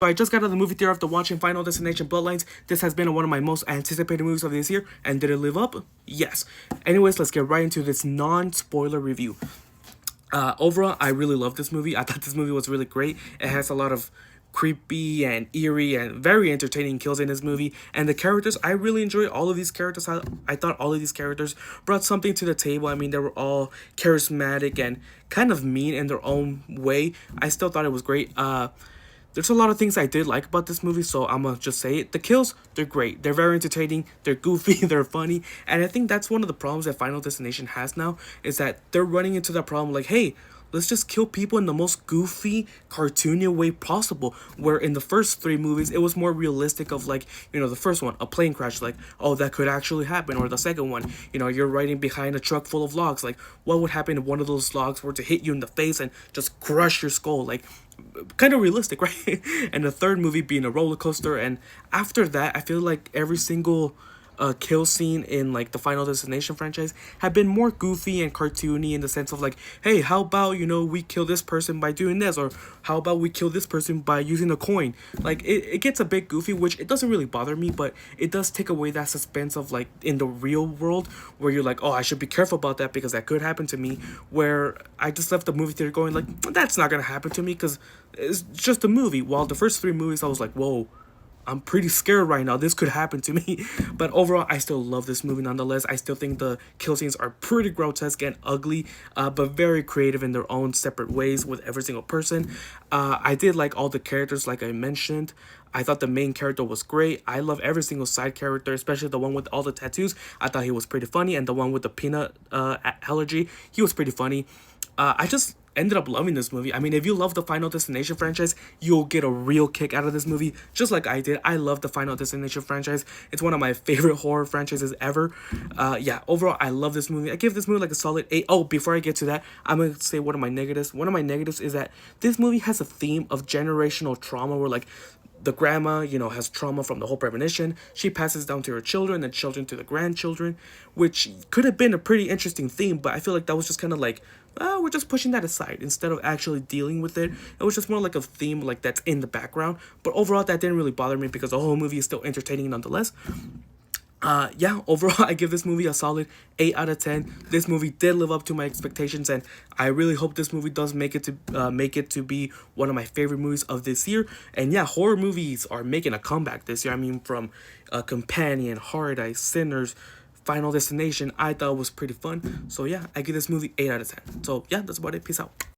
So I just got out of the movie theater after watching Final Destination Bloodlines. This has been one of my most anticipated movies of this year, and did it live up? Yes. Anyways, let's get right into this non-spoiler review. Overall, I really love this movie. I thought this movie was really great. It has a lot of creepy and eerie and very entertaining kills in this movie. And the characters, I really enjoy all of these characters. I thought all of these characters brought something to the table. I mean, they were all charismatic and kind of mean in their own way. I still thought it was great. There's a lot of things I did like about this movie, so I'm gonna just say it. The kills, they're great. They're very entertaining. They're goofy. They're funny. And I think that's one of the problems that Final Destination has now, is that they're running into that problem like, hey, let's just kill people in the most goofy, cartoony way possible. Where in the first three movies, it was more realistic of like, the first one, a plane crash, like, oh, that could actually happen. Or the second one, you're riding behind a truck full of logs. Like, what would happen if one of those logs were to hit you in the face and just crush your skull? Like, kind of realistic, right? And the third movie being a roller coaster. And after that, I feel like every single kill scene in like the Final Destination franchise have been more goofy and cartoony, in the sense of like, hey, how about we kill this person by doing this, or how about we kill this person by using a coin. Like it gets a bit goofy, which it doesn't really bother me, but it does take away that suspense of like in the real world, where you're like, oh, I should be careful about that because that could happen to me. Where I just left the movie theater going like, that's not gonna happen to me because it's just a movie. While the first three movies I was like, whoa, I'm pretty scared right now. This could happen to me. But overall, I still love this movie nonetheless. I still think the kill scenes are pretty grotesque and ugly, but very creative in their own separate ways with every single person. I did like all the characters, like I mentioned. I thought the main character was great. I love every single side character, especially the one with all the tattoos. I thought he was pretty funny. And the one with the peanut allergy, he was pretty funny. I just ended up loving this movie. I mean, if you love the Final Destination franchise, you'll get a real kick out of this movie, just like I did. I love the Final Destination franchise. It's one of my favorite horror franchises ever. Yeah, overall, I love this movie. I give this movie like a solid 8. Oh, before I get to that, I'm going to say one of my negatives. One of my negatives is that this movie has a theme of generational trauma, where like the grandma, has trauma from the whole premonition. She passes down to her children and children to the grandchildren, which could have been a pretty interesting theme, but I feel like that was just kind of like, we're just pushing that aside instead of actually dealing with it. It was just more like a theme like that's in the background. But overall, that didn't really bother me because the whole movie is still entertaining nonetheless. Yeah, overall, I give this movie a solid 8 out of 10. This movie did live up to my expectations, and I really hope this movie does make it to be one of my favorite movies of this year. And yeah, horror movies are making a comeback this year. I mean, from Companion, Hard Eyes, Sinners, Final Destination, I thought it was pretty fun. So yeah, I give this movie 8 out of 10. So yeah, that's about it. Peace out.